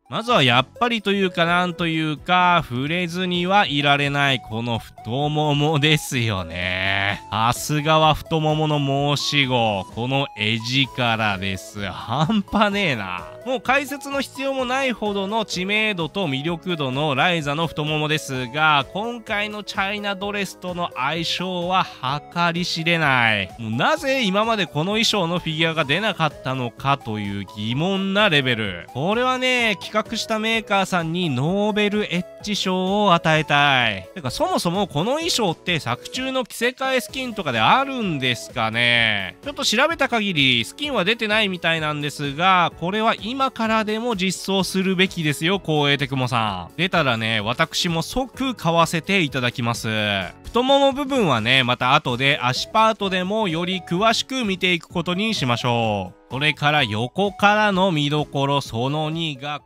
まずはやっぱりというかなんというか、触れずにはいられないこの太ももですよね。さすがは太ももの申し子。この絵力です。半端ねえな。もう解説の必要もないほどの知名度と魅力度のライザの太ももですが、今回のチャイナドレスとの相性は計り知れない。もうなぜ今までこの衣装のフィギュアが出なかったのかという疑問なレベル。これはね、企画したメーカーさんにノーベルエッジ賞を与えたい。てかそもそもこの衣装って作中の着せ替えスキンとかであるんですかね。ちょっと調べた限りスキンは出てないみたいなんですが、これは今からでも実装するべきですよ、光栄テクモさん。出たらね、私も即買わせていただきます。太もも部分はね、また後で足パートでもより詳しく見ていくことにしましょう。それから横からの見どころその2が